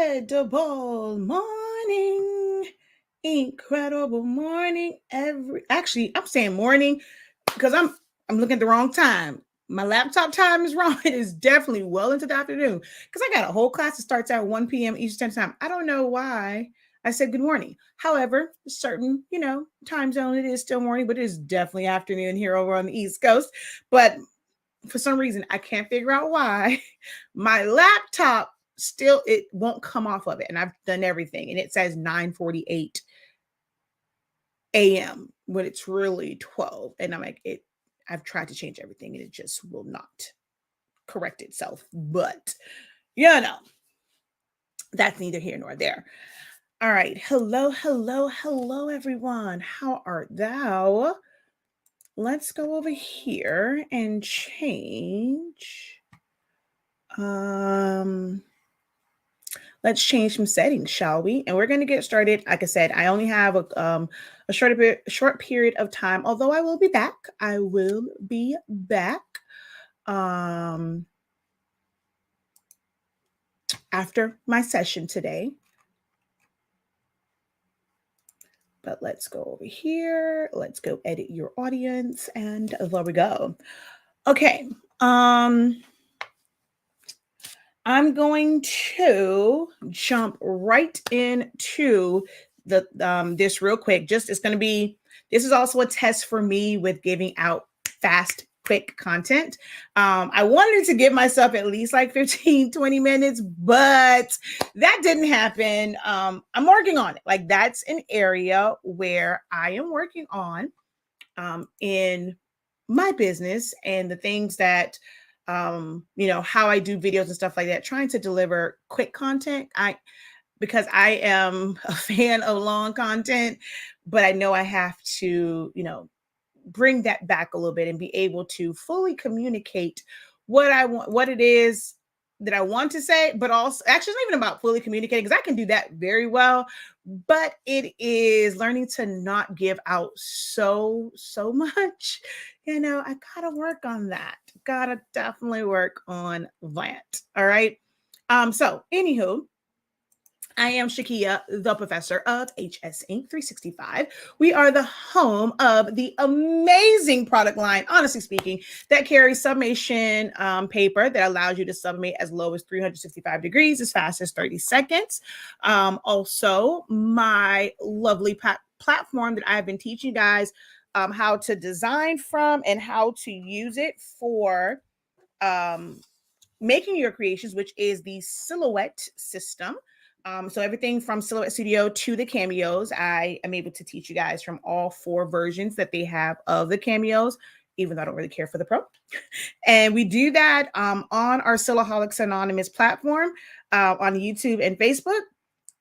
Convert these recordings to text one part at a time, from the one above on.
Incredible morning. Incredible morning. Actually, I'm saying morning because I'm looking at the wrong time. My laptop time is wrong. It is definitely well into the afternoon because I got a whole class that starts at 1 p.m. Eastern time. I don't know why I said good morning. However, certain, time zone, it is still morning, but it is definitely afternoon here over on the East Coast. But for some reason, I can't figure out why my laptop still, it won't come off of it. And I've done everything. And it says 9:48 a.m. when it's really 12. And I'm like, I've tried to change everything and it just will not correct itself. But, that's neither here nor there. All right. Hello, everyone. How art thou? Let's go over here and change. Let's change some settings, shall we? And we're going to get started. Like I said, I only have a short period of time, although I will be back. After my session today. But let's go over here. Let's go edit your audience. And there we go. Okay. I'm going to jump right into this real quick. This is also a test for me with giving out fast, quick content. I wanted to give myself at least like 15, 20 minutes, but that didn't happen. I'm working on it. Like that's an area where I am working on in my business and the things that how I do videos and stuff like that, trying to deliver quick content. Because I am a fan of long content, but I know I have to, bring that back a little bit and be able to fully communicate what I want, what it is that I want to say, but also actually it's not even about fully communicating because I can do that very well, but it is learning to not give out so much. I gotta work on that. Gotta definitely work on that. All right. So anywho, I am Shakia, the professor of HSINK365. We are the home of the amazing product line, honestly speaking, that carries sublimation paper that allows you to sublimate as low as 365 degrees, as fast as 30 seconds. Also, my lovely platform that I've been teaching you guys how to design from and how to use it for making your creations, which is the Silhouette system. So everything from Silhouette Studio to the cameos, I am able to teach you guys from all 4 versions that they have of the cameos, even though I don't really care for the pro. And we do that on our Silaholics Anonymous platform on YouTube and Facebook,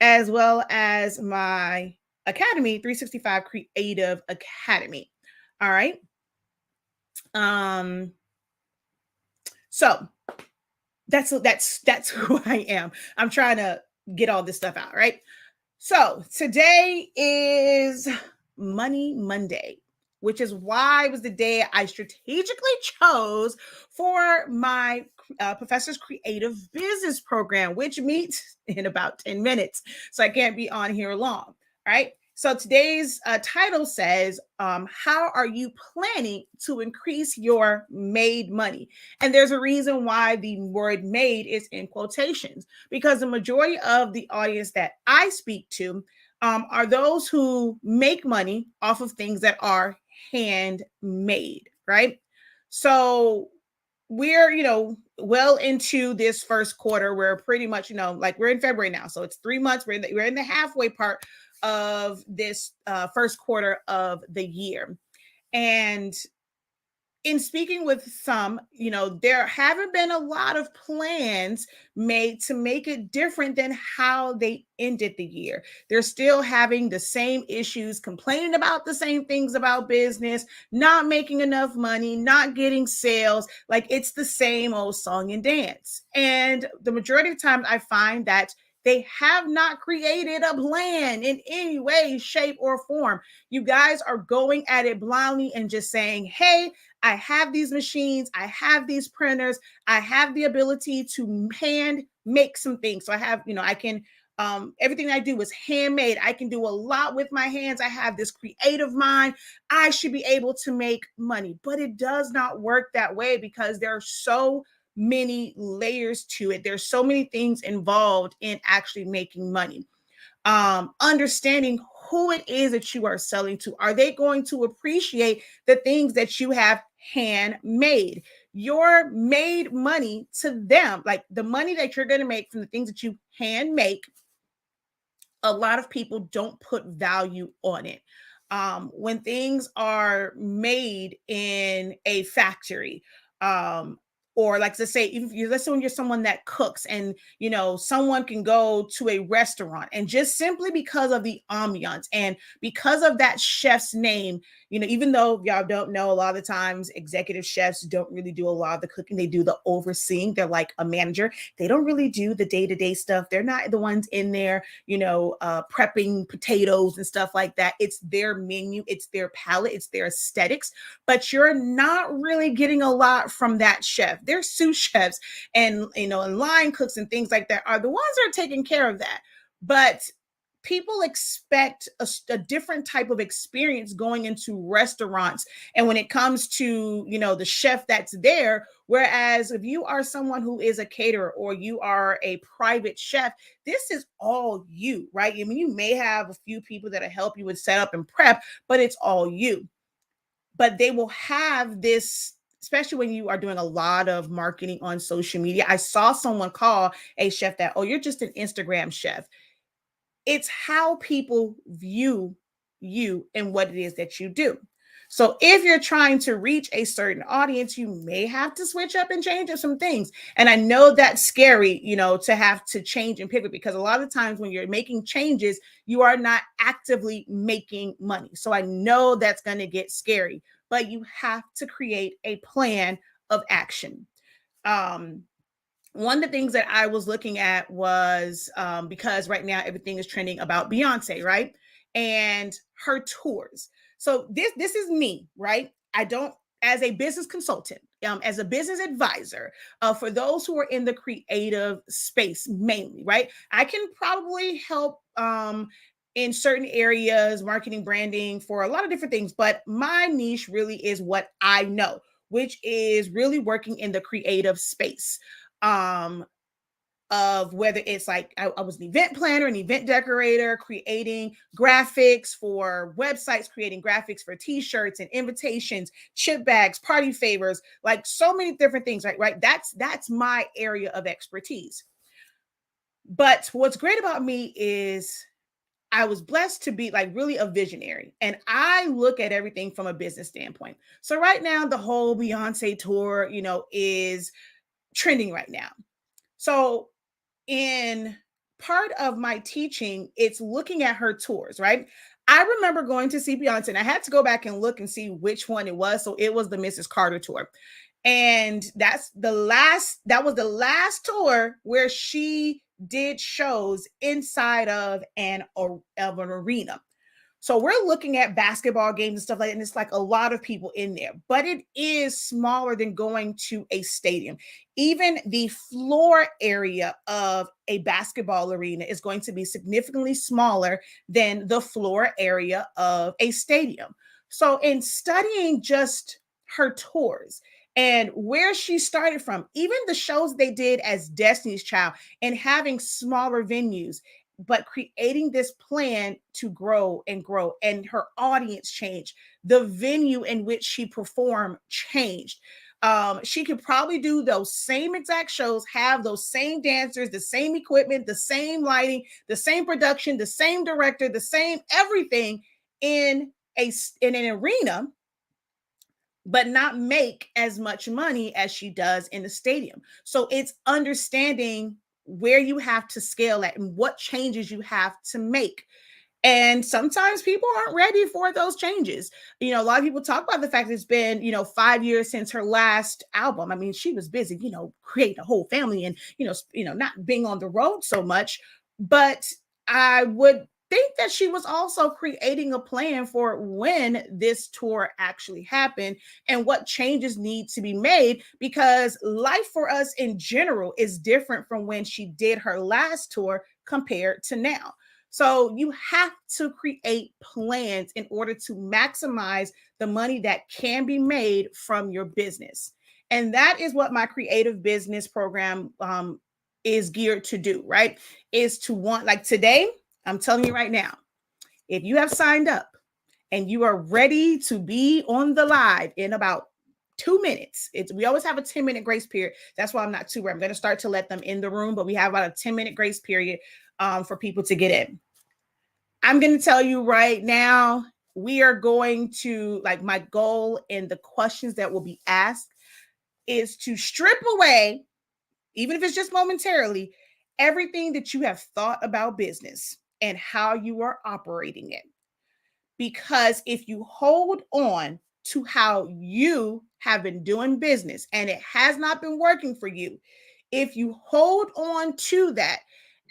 as well as my Academy, 365 Creative Academy. All right. So that's who I am. I'm trying to get all this stuff out, right? So today is Money Monday, which is why it was the day I strategically chose for my Professor's Creative Business Program, which meets in about 10 minutes. So I can't be on here long, right? So today's title says, how are you planning to increase your made money? And there's a reason why the word made is in quotations, because the majority of the audience that I speak to are those who make money off of things that are handmade, right? So we're, well into this first quarter. We're pretty much, like we're in February now. So it's 3 months. We're in the halfway part of this first quarter of the year. And in speaking with some, there haven't been a lot of plans made to make it different than how they ended the year. They're still having the same issues, complaining about the same things about business, not making enough money, not getting sales. Like it's the same old song and dance. And the majority of times I find that they have not created a plan in any way, shape, or form. You guys are going at it blindly and just saying, hey, I have these machines, I have these printers, I have the ability to hand make some things. So I have, I can everything I do is handmade. I can do a lot with my hands. I have this creative mind. I should be able to make money, but it does not work that way because there are so many layers to it. There's so many things involved in actually making money. Understanding who it is that you are selling to. Are they going to appreciate the things that you have handmade? Your made money to them, like the money that you're going to make from the things that you hand make, a lot of people don't put value on it. When things are made in a factory, or like to say, if you let's say when you're someone that cooks, and someone can go to a restaurant and just simply because of the ambiance and because of that chef's name, even though y'all don't know, a lot of the times executive chefs don't really do a lot of the cooking. They do the overseeing. They're like a manager. They don't really do the day-to-day stuff. They're not the ones in there, prepping potatoes and stuff like that. It's their menu, it's their palate, it's their aesthetics, but you're not really getting a lot from that chef. Their sous chefs and, and line cooks and things like that are the ones that are taking care of that. But people expect a different type of experience going into restaurants. And when it comes to, the chef that's there, whereas if you are someone who is a caterer or you are a private chef, this is all you, right? I mean, you may have a few people that'll help you with setup and prep, but it's all you. But they will have this, especially when you are doing a lot of marketing on social media. I saw someone call a chef that, oh, you're just an Instagram chef. It's how people view you and what it is that you do. So if you're trying to reach a certain audience, you may have to switch up and change up some things. And I know that's scary, to have to change and pivot, because a lot of times when you're making changes, you are not actively making money. So I know that's going to get scary, but you have to create a plan of action. One of the things that I was looking at was because right now everything is trending about Beyonce, right? And her tours. So this is me, right? I don't, as a business consultant, as a business advisor, for those who are in the creative space mainly, right? I can probably help in certain areas, marketing, branding, for a lot of different things. But my niche really is what I know, which is really working in the creative space. Of whether it's like I was an event planner, an event decorator, creating graphics for websites, creating graphics for t-shirts and invitations, chip bags, party favors, like so many different things, right? That's my area of expertise. But what's great about me is I was blessed to be like really a visionary, and I look at everything from a business standpoint. So right now, the whole Beyonce tour, is trending right now. So in part of my teaching, it's looking at her tours, right? I remember going to see Beyonce, and I had to go back and look and see which one it was. So it was the Mrs. Carter tour. And that was the last tour where she did shows inside of an arena. So we're looking at basketball games and stuff like that, and it's like a lot of people in there, but it is smaller than going to a stadium. Even the floor area of a basketball arena is going to be significantly smaller than the floor area of a stadium. So in studying just her tours and where she started from, even the shows they did as Destiny's Child and having smaller venues, but creating this plan to grow and grow, and her audience changed. The venue in which she performed changed. She could probably do those same exact shows, have those same dancers, the same equipment, the same lighting, the same production, the same director, the same everything in an arena, but not make as much money as she does in the stadium. So it's understanding where you have to scale at and what changes you have to make. And sometimes people aren't ready for those changes. A lot of people talk about the fact that it's been, 5 years since her last album. I mean, she was busy, creating a whole family and, not being on the road so much. But I would think that she was also creating a plan for when this tour actually happened and what changes need to be made, because life for us in general is different from when she did her last tour compared to now. So you have to create plans in order to maximize the money that can be made from your business. And that is what my creative business program is geared to do, right? Is to want, like today, I'm telling you right now, if you have signed up and you are ready to be on the live in about 2 minutes, we always have a 10-minute grace period. That's why I'm not too worried. I'm going to start to let them in the room, but we have about a 10-minute grace period for people to get in. I'm going to tell you right now, we are going to, like, my goal and the questions that will be asked is to strip away, even if it's just momentarily, everything that you have thought about business and how you are operating it. Because if you hold on to how you have been doing business and it has not been working for you, if you hold on to that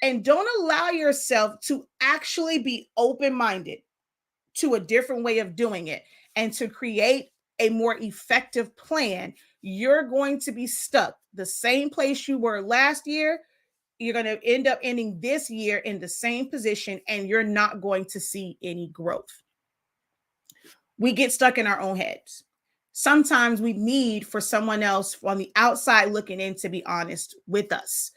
and don't allow yourself to actually be open-minded to a different way of doing it and to create a more effective plan, you're going to be stuck the same place you were last year. You're going to end up ending this year in the same position, and you're not going to see any growth. We get stuck in our own heads. Sometimes we need for someone else on the outside looking in to be honest with us.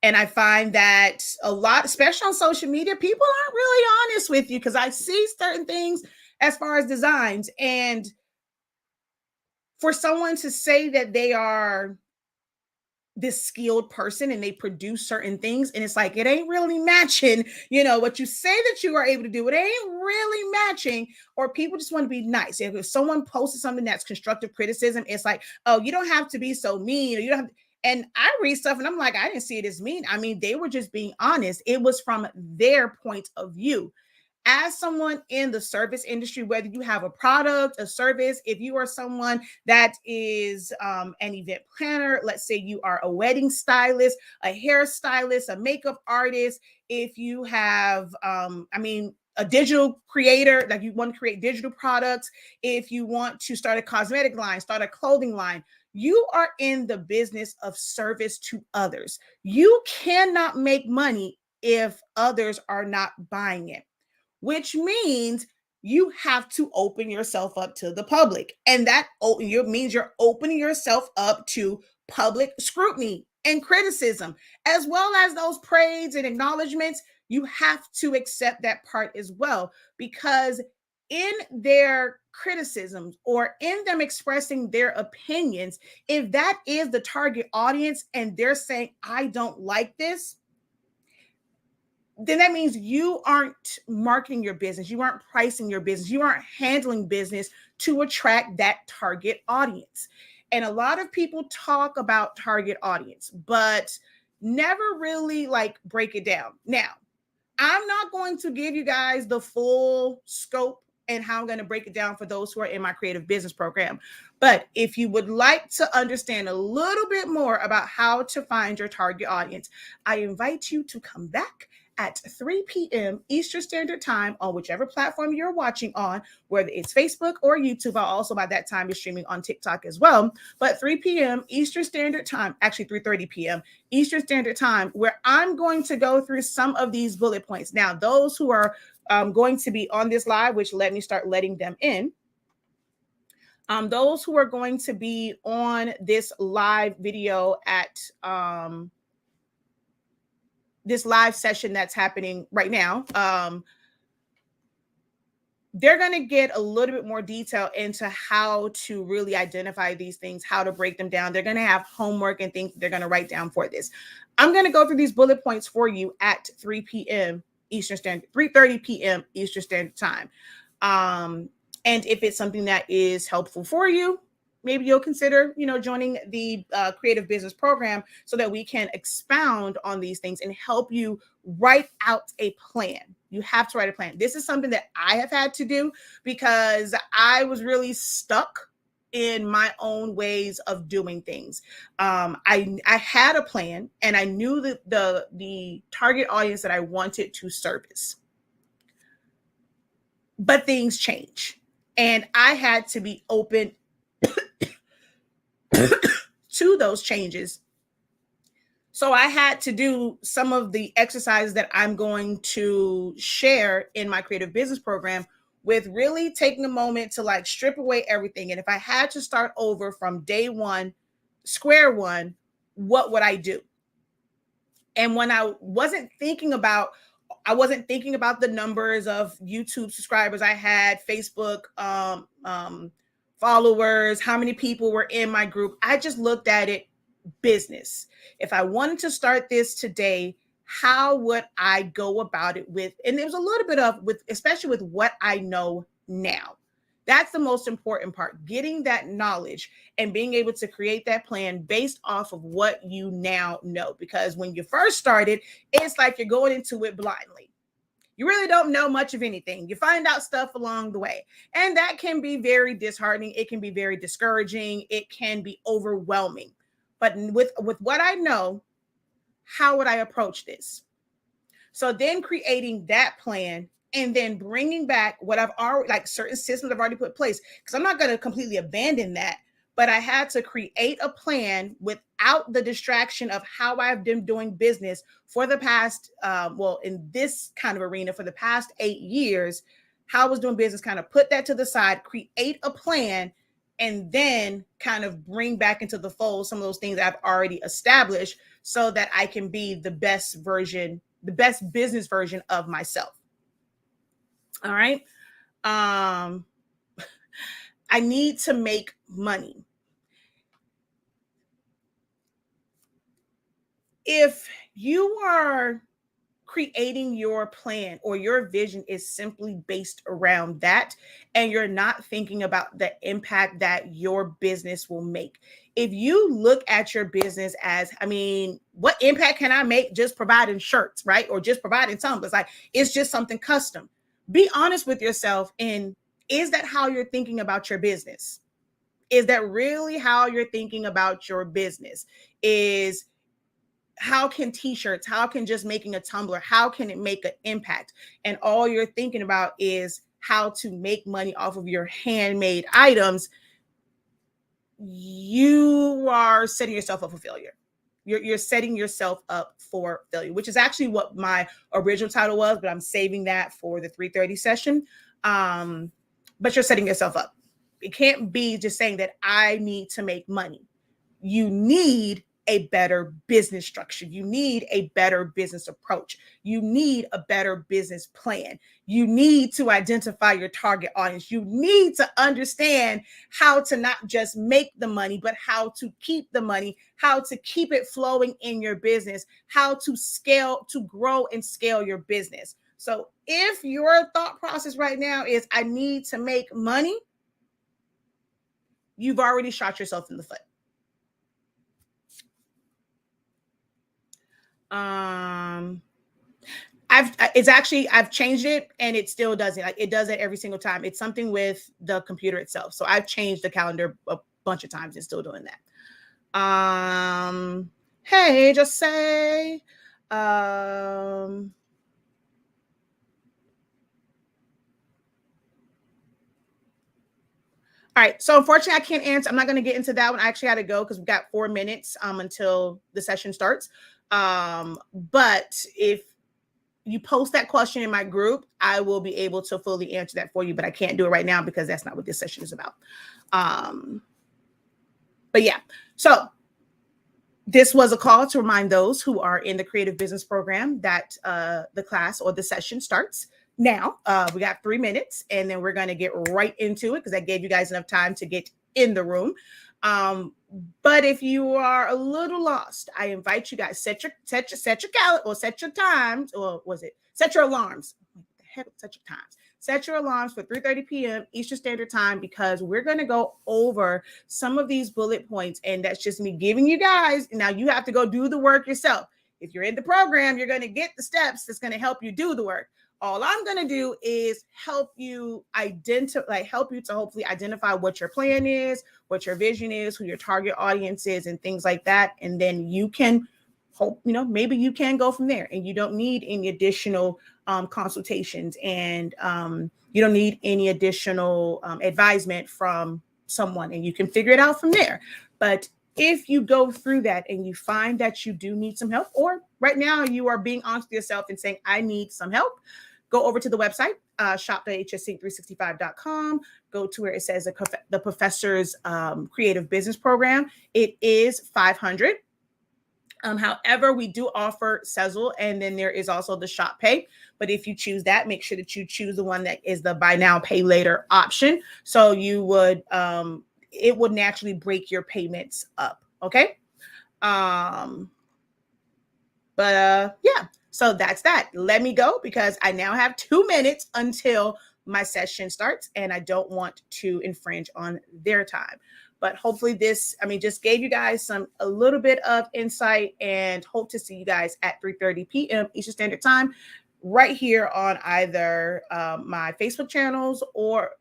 And I find that a lot, especially on social media, people aren't really honest with you, because I see certain things as far as designs. And for someone to say that they are this skilled person and they produce certain things, and it's like, it ain't really matching, what you say that you are able to do, it ain't really matching. Or people just want to be nice. If someone posted something that's constructive criticism, it's like, oh, you don't have to be so mean, or you don't have to. And I read stuff and I'm like, I didn't see it as mean. I mean, they were just being honest. It was from their point of view. As someone in the service industry, whether you have a product, a service, if you are someone that is an event planner, let's say you are a wedding stylist, a hairstylist, a makeup artist, if you have, a digital creator, like you want to create digital products, if you want to start a cosmetic line, start a clothing line, you are in the business of service to others. You cannot make money if others are not buying it, which means you have to open yourself up to the public. And that means you're opening yourself up to public scrutiny and criticism, as well as those praise and acknowledgments. You have to accept that part as well, because in their criticisms or in them expressing their opinions, if that is the target audience and they're saying, I don't like this, then that means you aren't marketing your business, you aren't pricing your business, you aren't handling business to attract that target audience. And a lot of people talk about target audience, but never really break it down. Now, I'm not going to give you guys the full scope and how I'm going to break it down for those who are in my creative business program. But if you would like to understand a little bit more about how to find your target audience, I invite you to come back at 3 p.m. Eastern Standard Time on whichever platform you're watching on, whether it's Facebook or YouTube. I'll also by that time be streaming on TikTok as well. But 3 p.m. Eastern Standard Time, actually 3:30 p.m. Eastern Standard Time, where I'm going to go through some of these bullet points. Now, those who are going to be on this live, which let me start letting them in. Those who are going to be on this live video at this live session that's happening right now, they're going to get a little bit more detail into how to really identify these things, how to break them down. They're going to have homework and things they're going to write down for this. I'm going to go through these bullet points for you at 3 p.m. Eastern Standard, 3:30 p.m. Eastern Standard Time. And if it's something that is helpful for you, maybe you'll consider, joining the creative business program so that we can expound on these things and help you write out a plan. You have to write a plan. This is something that I have had to do because I was really stuck in my own ways of doing things. I had a plan and I knew that the target audience that I wanted to service. but things change. And I had to be open to those changes. So I had to do some of the exercises that I'm going to share in my creative business program, with really taking a moment to like strip away everything. And if I had to start over from day one, square one, what would I do? And when I wasn't thinking about the numbers of YouTube subscribers I had, Facebook followers, how many people were in my group. I just looked at it business. If I wanted to start this today, how would I go about it with, and there was a little bit of with, especially with what I know now. That's the most important part, getting that knowledge and being able to create that plan based off of what you now know. Because when you first started, it's like you're going into it blindly. You really don't know much of anything. You find out stuff along the way. And that can be very disheartening. It can be very discouraging. It can be overwhelming. But with what I know, how would I approach this? So then creating that plan and then bringing back what I've already, like certain systems I've already put in place, because I'm not going to completely abandon that, but I had to create a plan without the distraction of how I've been doing business for the past, in this kind of arena for the past 8 years, how I was doing business, kind of put that to the side, create a plan, and then kind of bring back into the fold some of those things I've already established so that I can be the best version, the best business version of myself. All right. I need to make money. If you are creating your plan or your vision is simply based around that, and you're not thinking about the impact that your business will make. If you look at your business as, what impact can I make just providing shirts, right? Or just providing tumblers, like it's just something custom. Be honest with yourself. And is that how you're thinking about your business? Is that really how you're thinking about your business? Is how can t-shirts, how can just making a tumbler, how can it make an impact? And all you're thinking about is how to make money off of your handmade items. You are setting yourself up for failure. You're setting yourself up for failure, which is actually what my original title was, but I'm saving that for the 3:30 session. But you're setting yourself up. It can't be just saying that I need to make money. You need a better business structure. You need a better business approach. You need a better business plan. You need to identify your target audience. You need to understand how to not just make the money, but how to keep the money, how to keep it flowing in your business, how to scale, to grow and scale your business. So if your thought process right now is, I need to make money, you've already shot yourself in the foot. I've changed it and it still doesn't. Like, it does it every single time. It's something with the computer itself. So I've changed the calendar a bunch of times. It's still doing that. Hey, just say, all right. So unfortunately, I can't answer. I'm not going to get into that one. I actually had to go because we've got 4 minutes until the session starts. But if you post that question in my group, I will be able to fully answer that for you. But I can't do it right now because that's not what this session is about. But yeah, so this was a call to remind those who are in the creative business program that the class or the session starts now. We got 3 minutes and then we're going to get right into it because I gave you guys enough time to get in the room. But if you are a little lost, I invite you guys, set your calendar or set your times, or was it set your alarms? What the heck, set your times. Set your alarms for 3:30 p.m. Eastern Standard Time, because we're going to go over some of these bullet points. And that's just me giving you guys. Now you have to go do the work yourself. If you're in the program, you're going to get the steps that's going to help you do the work. All I'm going to do is help you to hopefully identify what your plan is, what your vision is, who your target audience is, and things like that. And then you can hope, maybe you can go from there, and you don't need any additional consultations, and you don't need any additional advisement from someone, and you can figure it out from there. But if you go through that and you find that you do need some help, or right now you are being honest with yourself and saying, I need some help, go over to the website, shop.hsink365.com. Go to where it says the Professor's Creative Business Program. It is $500. However, we do offer Zelle, and then there is also the Shop Pay. But if you choose that, make sure that you choose the one that is the buy now, pay later option. So you would, it would naturally break your payments up. Okay. Yeah. So that's that. Let me go, because I now have 2 minutes until my session starts, and I don't want to infringe on their time. But hopefully this, just gave you guys a little bit of insight, and hope to see you guys at 3:30 p.m. Eastern Standard Time, right here on either my Facebook channels or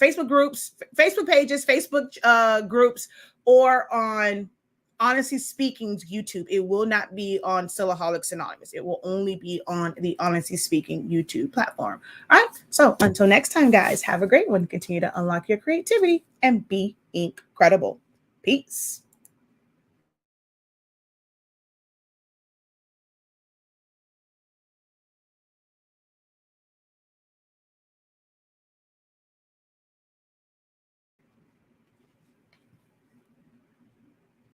Facebook groups, Facebook pages, Facebook groups, or on Honestly Speaking's YouTube. It will not be on Sillaholics Anonymous. It will only be on the Honestly Speaking YouTube platform. All right. So until next time, guys, have a great one. Continue to unlock your creativity and be incredible. Peace.